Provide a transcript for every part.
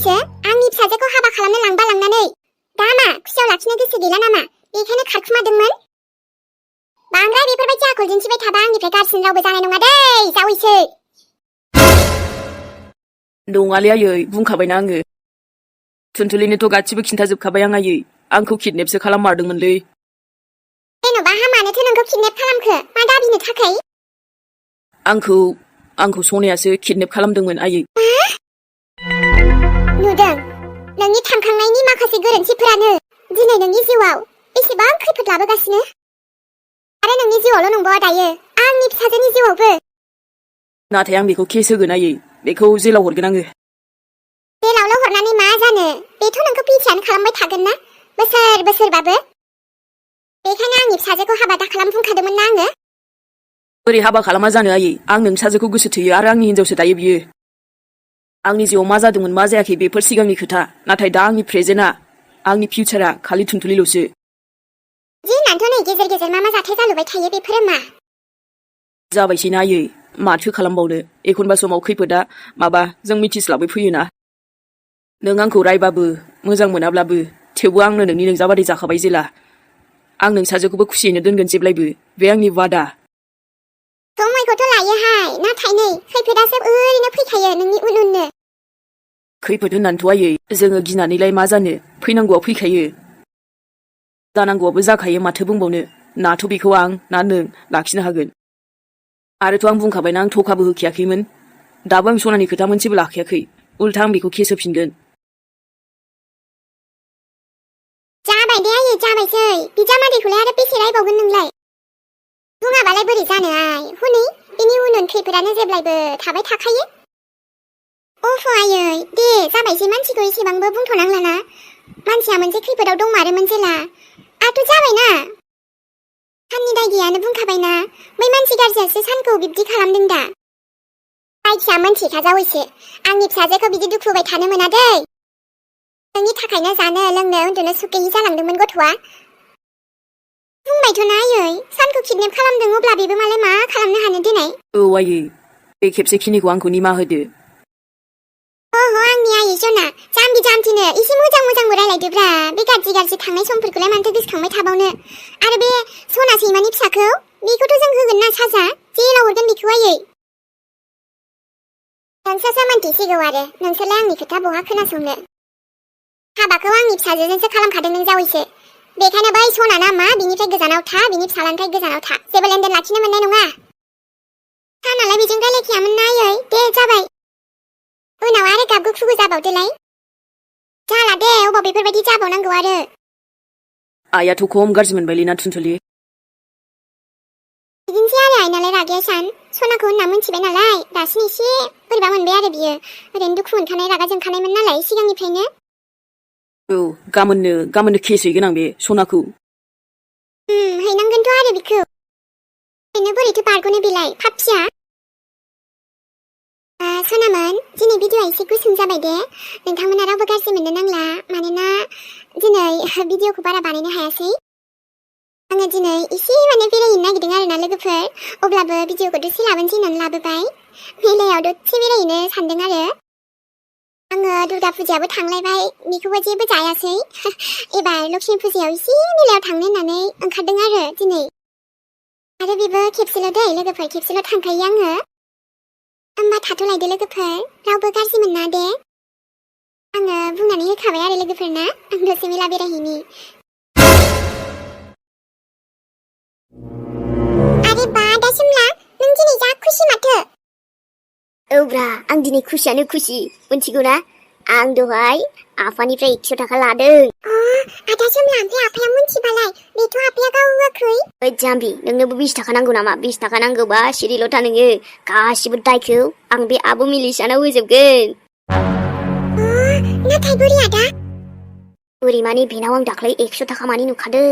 जाबायसो आंनि फिसाजोखौ हाबा खालामनो लांबा लांनानै दा मा खुसियाव लाखिनो गोसो गैला नामा बेखायनो खारखुमादोंमोन बांद्राय बेफोरबायदि आखल दिन्थिबाय थाबा आंनिफ्राय गारसिन रावबो जानाय नङा दै जावैसो नङालै आयै बुंखाबायना आङो थुनथुलिनोथ' गासिबो खिन्थाजोबखाबाय आं आयै आंखौ किडनेपसो खालाममारदोंमोनलै जेन'बा मानोथो नोंखौ किडनेप खालामखो मा दाबिनो थाखाय आंखौ सनायासो किडनेप खालामदोंमोन आयै नुदों नोंनि थांखांनायनि माखासे गोरोन्थिफोरानो दिनै नोंनि जिउआव बेसेबां खैफोद लाबोगासिनो आरो नोंनि जिउआवल' नंबावा दायो आंनि फिसाजोनि जिउआवबो नाथाय आं बेखौ केस होगोन आयै बेखौ जेलाव हरगोन आङो जेलावल' हरनानै मा जानो बेथ' नोंखौ पिटिआनो खालामबाय थागोन ना बोसोरबाबो बेखायनो आंनि फिसाजोखौ हाबा दाखालाम बुंखादोंमोन ना आङो बोरै हाबा खालामा जानो आयै आं नों फिसाजोखौ गोसो थोयो आरो आंनि हिनजावसो दायो बियो आंनि जिउआव मा जादोंमोन मा जायाखै बेफोर सिगांनि खोथा नाथाय दा आंनि प्रेजेन्टआ आंनि फिउचारा खालि थुनथुलिल'सो जि होननानैथ' नै गेजेर गेजेर मा जाथाय जालुबाय थायो बेफोरो मा जाबायसैना आयै माथो खालामबावनो एखनबा समाव खैफोदा जों मिथिस्लाबै फैयोना नों आंखौ रायबाबो मोजां मोनाब्लाबो थेवबो आंनो नोंनि नोंजाबादि जाखाबाय जेला आं नों फिसाजोखौबो खुसियैनो दोनगोन जेब्लायबो बे आंनि वादा समायखौथ' लायोहाय नाथाय नै खैफोदासो ओरैनो फैखायो नोंनि उननो खैफोद होननानैथ' आयै जोङो गिनानैलाय मा जानो फैनांगौआ फैखायो जानांगौआबो जाखायो माथो बुंबावनो नाथ' बेखौ आं ना नों लाखिनो हागोन आरोथ' आं बुंखाबायना आं थखाबो होखायाखैमोन दाबो आं सनानि खोथा मोनसेबो लाखायाखै उल्था आं बेखौ केस होफिनगोन जाबाय दे आयै जाबायसै बिजामादैखौलाय आरो बेसे रायबावगोन नोंलाय बुङाबालाय बोरै जानो आइ हनै बेनि उन खैफोदानो जेब्लायबो थाबाय थाखायो अफ' आयै दे जाबायसै मानसिखौ एसेबांबो बुंथ'नांलाना मानसिया मोनसे खैफोदाव दंमारोमोन जेला आथ' जाबायना साननि दायगियानो बुंखाबायना बै मानसि गाज्रियासो सानखौ बिब्दि खालामदों दा जायखिया मोनथिखा जावैसो आंनि फिसाजोखौ बिदि दुखु होबाय थानो मोना दै नोंनि थाखायनो जानो लोंनो उन्दुनो सुख गैयि जालांदोंमोन गथ'आ बुंबायथ'ना आयै सानखौ किडनेप खालामदों अब्ला बेबो मालाय मा खालामनो हानो दिनै औ आयै बे खेबसेखिनिखौ आंखौ निमाहा होदो आंनि आयै जना जाम्बि जाम्बिनो एसे मोजांबो रायलायदोब्रा बे गाज्रि थांनाय समफोरखौलाय मानोथो गोसोखांबाय थाबावनो आरो बे सना सैमानि फिसाखौ बेखौथ' जों होगोन ना साजा जेलाव हरगोन बेखौ आयै नोंसोरसो मोनथिसिगौ आरो नोंसोरलाय आंनि खोथा बहा खोनासंनो हाबाखौ आंनि फिसाजोजोंसो खालामखादों नों जावैसो बेखायनो बै सना ना मा बिनिफ्राय गोजानाव था बिनि फिसालानिफ्राय गोजानाव था जेबो लेनदेन लाखिनो मोननाय नङा सानालाय बेजों रायलायखायामोन ना आयै दे जाबाय उनाव आरो गाबगु खुगु जाबावदोलाय जाला दे अबाव बेफोरबायदि जाबावनांगौ आरो आइयाथ' खम गाज्रि मोनबायलै ना थुनथुलि बिदिनोसै आरो आइनालाय रागाया सान सनाखौ होनना मोनथिबाय नालाय दासिम एसे बोरैबा मोनबाय आरो बियो ओरैनो दुखु मोनखानाय रागा जोंखानायमोन नालाय सिगांनिफ्रायनो औ गाबोननो केस हैगोन आं बे सनाखौ हैनांगोनथ' आरो बिखौ ओरैनो बोरैथो बारग'नो बेलाय पापिया सनामोन दिनै भिडिअ'आ एसे गुसुं जाबाय दे नोंथांमोना रावबो गाज्रि मोननो नांला मानोना दिनै भिडिअ'खौ बारा बानायनो हायासै आङो दिनै एसे बेरायहैनो नागिरदों आरोना लोगोफोर अब्लाबो भिडिअ'खौ दसे लाबोनोसै होननानै लाबोबाय मेलायाव दसे बेरायहैनो सानदों आरो आङो दुर्गा फुजायाबो थांलायबाय बेखौबो जेबो जायासै एबार लक्ष्मी फुजायाव एसे मेलायाव थांनो होननानै ओंखारदों आरो दिनै आरो बेबो खेबसेल' दै लोगोफोर खेबसेल' थांखायो आङो होमबा थाथ'लायदो लोगोफोर रावबो गाज्रि मोना दे आङो बुंनानै होखाबाय आरो लोगोफोरना आं दसे मेला बेरायहैनि आरे बा दा सिमला नों दिनै जा खुसि माथो औब्रा आं दिनै खुसियानो खुसि मोनथिगौ ना आं दहाय आफानिफ्राय 100 थाखा लादों आदा सिमला ओमफ्राय आफाया मोनथिबालाय बेथ' आफाया गाव होआखै ओइ जाम्बि नोंनोबो 20 थाखा नांगौ नामा 20 थाखा नांगौबा सिरिल' था नोङो गासिबो दायखौ आं बे आब' मिलिसानाव होजोबगोन नाथाय बोरै आदा बोरै माने बेनाव आं दाख्लै 100 थाखा मानि नुखादों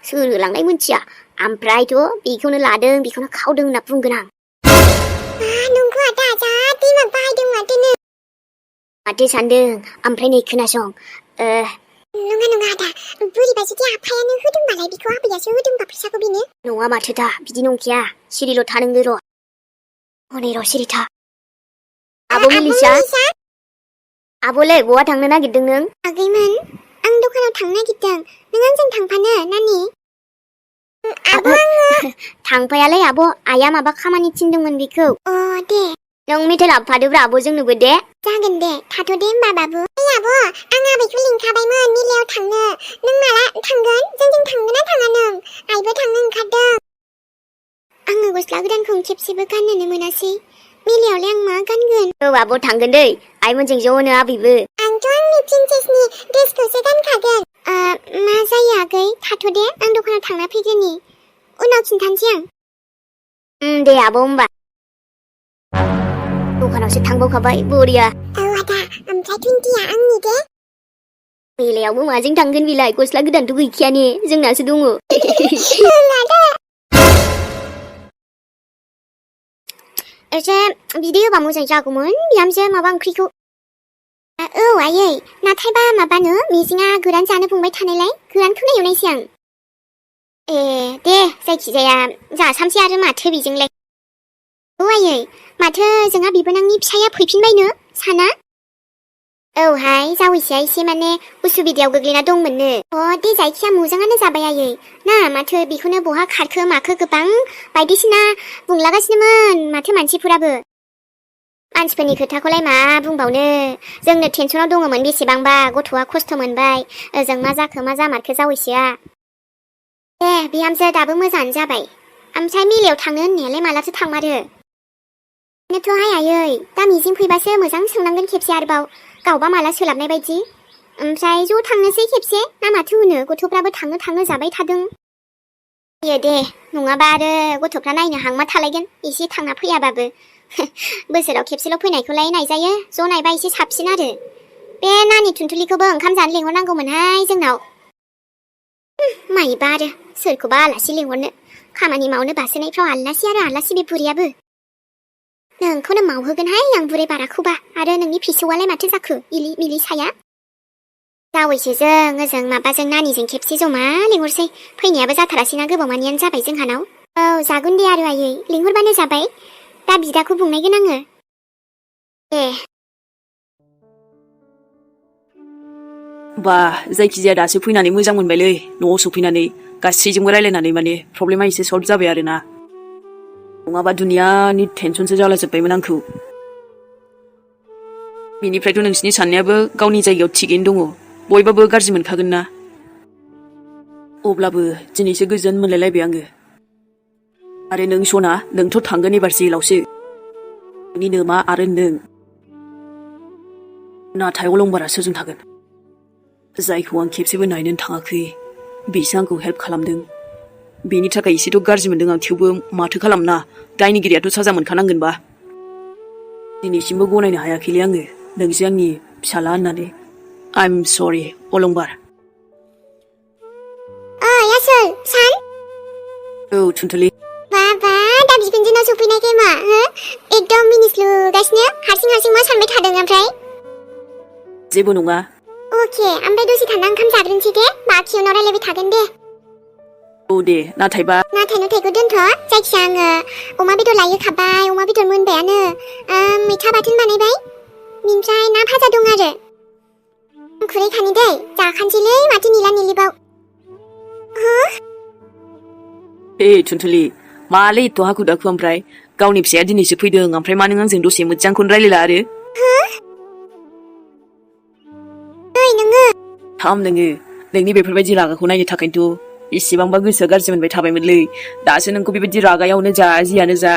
सोर होलांनाय मोनथिया ओमफ्रायथ' बेखौनो लादों बेखौनो खावदों होनना बुंगोन आं नंगौ आदा जा दिमाग बाहायदों माथो सानदों ओमफ्राय नै खोनासं नङा आदा बोरैबा जुदि आफायानो होदोंबालाय बेखौ आबैयासो होदोंबा फैसाखौ बेनो नङा माथो दा बिदि नंखाया सिरिल' था नोङो र' हनै र' सिरि था आब' मिलिसा आब'लै बहा थांनो नागिरदों नों? आगैमोन आं दखानाव थांनो नागिरदों नों आंजों थांफानो नानि आब' आङो थांफायालै आब' आइया माबा खामानि थिनदोंमोन बेखौ अ दे नों मेथाइ लाबोफादोब्रा आब' जोंनोबो दे जागोन दे थाथ' दे होमबा बाबु ओइ आब' आं आबैखौ लिंखाबायमोन मेलायाव थांनो नों माला थांगोन जोंजों थांगोन ना थाङा नों आइबो थांनो ओंखारदों आङो गस्ला गोदानखौ खेबसेबो गाननोनो मोनासै मेलायावलाय आं मा गानगोन औ आब' थांगोन दै आइमोनजों ज'नो आबैबो आंथ' आंनि प्रिन्सेसनि ड्रेसखौसो गानखागोन मा जायो आगै थाथ' दे आं दखानाव थांना फैग्रोनि उनाव खिन्थानोसै आं दे आब' होमबा दखानावसो थांबावखाबाय बरिया औ आदा ओमफ्राय 20आ आंनि दे मेलायावबो माजों थांगोन बिलाय गस्ला गोदानथ' गैखायानो जोंनासो दङ आदा एसे बिदै होबा मोजां जागौमोन बिहामजो माबा ओंख्रिखौ औ आयै नाथायबा माबानो मिजिङा गोरान जानो बुंबाय थानायलाय गोरानखौनो एवनायसै आं ए दे जायखिजाया जासामसै आरो माथो बेजोंलाय औ आयै माथो जोंहा बिबोनांनि फिसाया फैफिनबायनो साना औहाय जावैसोआ एसे माने उसुबिदायाव गोग्लैना दंमोननो दे जायखिया मोजाङानो जाबाय आयै ना माथो बेखौनो बहा खारखो माखो गोबां बायदिसिना बुंलागासिनोमोन माथो मानसिफोराबो मानसिफोरनि खोथाखौलाय मा बुंबावनो जोंनो टेनसनाव दङमोन बेसेबांबा गथ'आ खस्थ' मोनबाय ओजों मा जाखो मा जामारखो जावैसोआ दे बिहामजो दाबो मोजाङानो जाबाय ओमफ्राय मेलायाव थांनो होननायालाय मालाथो थांमारो बेनोथ'हाय आयै दा मिजिं फैबासो मोजां सोंनांगोन खेबसे आरोबाव गावबा माला सोलाबनाय बायदि ओमफ्राय ज' थांनोसै खेबसे ना माथो होनो गथ'फ्राबो थांनो जाबाय थादों दे नङाबा आरो गथ'फ्रा नायनो हांमा थालायगोन एसे थांना फैयाबाबो बोसोराव खेबसेल' फैनायखौलाय नायजायो ज' नायबा एसे साबसिन आरो बे नानि थुनथुलिखौबो ओंखाम जानो लिंहरनांगौमोनहाय जोंनाव माइबा आरो सोरखौबा आलासि लिंहरनो खामानि मावनो बासोनायफ्राव आलासि आरो आलासि बे बुरियाबो नोंखौनो मावहोगोनहाय आं बुरै बाराखौबा आरो नोंनि फिसौआलाय माथो जाखो इलि मिलि साया जावैसोजों ओजों माबाजों नानिजों खेबसे जमा लिंहरसै फैनायाबो जाथारासैना गोबावमानियानो जाबाय जोंहानाव औ जागोन दे आरो आयै लिंहरबानो जाबाय दा बिदाखौ बुंनायगोन आङो दे बा जायखिजाया दासो फैनानै मोजां मोनबायलै न'आव सफैनानै गासैजोंबो रायलायनानै माने प्रब्लेमा एसे सल्भ जाबाय आरोना नङाबा दुनियानि टेनसनसो जालाजोब्बायमोन आंखौ बेनिफ्रायथ' नोंसिनि साननायाबो गावनि जायगायाव थिगैनो दङ बयबाबो गाज्रि मोनखागोन ना अब्लाबो दिनैसो गोजोन मोनलायलायबाय आङो आरो नों सना नोंथ' थांगोन एबार जेलावसो नोंनि नोमा आरो नों नाथाय अलंबारा सोरजों थागोन जायखौ आं खेबसेबो नायनोनो थाङाखै बिसो आंखौ हेल्प खालामदों बेनि थाखाय एसेथ' गाज्रि मोनदों आं थेवबो माथो खालामना दायनिगिरियाथ' साजा मोनखानांगोनबा दिनैसिमबो गनायनो हायाखैलै आङो नोंसो आंनि फिसाला होननानै आइ एम सरि अलंबार आसोल सान औ थुनथुलि बाबा दा बिखुनजोनाव सफैनायखाय मा एकदम मिनिस्लुगासिनो हारसिं मा सानबाय थादों ओमफ्राय जेबो नङा अके ओमफ्राय दसे थाना ओंखाम जाग्रोनोसै दे बाखि उनाव रायलायबाय थागोन दे औ दे नाथायबा नाथायखौ दोनथ' जायखिया आङो अमा बेदर लायो खाबाय अमा बेदर मोनबायानो मैथा बाथोन बानायबाय ओमफ्राय ना भाजा दं आरो खुरैखानि दै जाखानोसैलै माथो निला निलिबाव हे थुनथुलि मालै एथ' हाखु दाखु ओमफ्राय गावनि फिसाया दिनैसो फैदों ओमफ्राय मा नों आंजों दसे मोजांखौनो रायलायला आरो नोङो थाम नोङो नोंनि बेफोरबायदि रागाखौ नायनो थाखायनोथ' इसेबांबा गोसोआ गाज्रि मोनबाय थाबायमोनलै दासो नोंखौ बेबायदि रागायावनो जा जियानो जा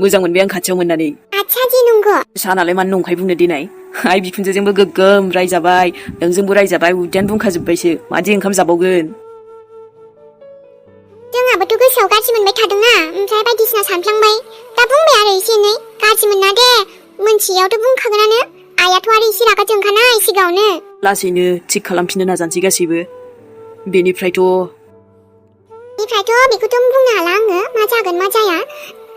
मोजां मोनबाय आं खाथियाव मोननानै आच्छा जे नंगौ सानालाय मानो नंखाय बुंनो देनाय आइ बिखुनजोजोंबो गोग्गोम रायजाबाय नोंजोंबो रायजाबाय उदैयानो बुंखाजोब्बायसो मादि ओंखाम जाबावगोन जोंहाबोथ' गोसोआव गाज्रि मोनबाय थादोंना ओमफ्राय बायदिसिना सानफ्लांबाय दा बुंबाय आरो एसे एनै गाज्रि मोना दे मोनथियावथ' बुंखागोनानो आइयाथ' आरो एसे रागा जोंखानाय सिगाङावनो लासैनो थिग खालामफिननो नाजानोसै गासैबो बेनिफ्रायथ' बेखौथ' बुंनो हाला आङो मा जागोन मा जाया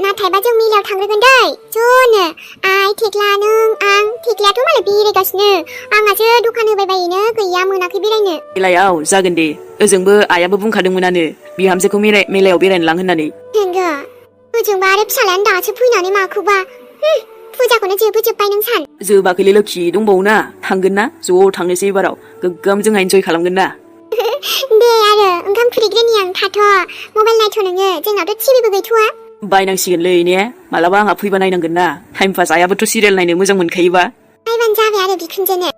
नाथायबा जों मेलायाव थांग्रोगोन दै ज'नो आइ थेख्ला नों आं थेख्लायाथ' मालाय बेरायगासिनो आंहासो दखान होबाय बायोनो गैया मोनाखै बेरायनो मेलायाव जागोन दे ओजोंबो आइयाबो बुंखादोंमोनानो बिहामजोखौ मेलायाव बेरायनो लां होननानै नंगौ ओजोंबा आरो फिसालायानो दासो फैनानै माखौबा फुजाखौनो जोबोजोब्बाय नों सान जोबाखैलै लोखि दंबावोना थांगोन ना ज' थांनोसै एबाराव गोग्गोम जों एन्जय खालामगोन ना दे आरो ओंखाम खुरैग्रोनि आं थाथ' मबाइल नायथ' नोङो जोंनावथ' टिभिबो गैथ'वा बायनांसिगोनलै ने मालाबा आंहा फैबा नायनांगोन ना टाइम पास आयाबोथ' सिरियाल नायनो मोजां मोनखायोबा नायबानो जाबाय आरो बिखुनजोनो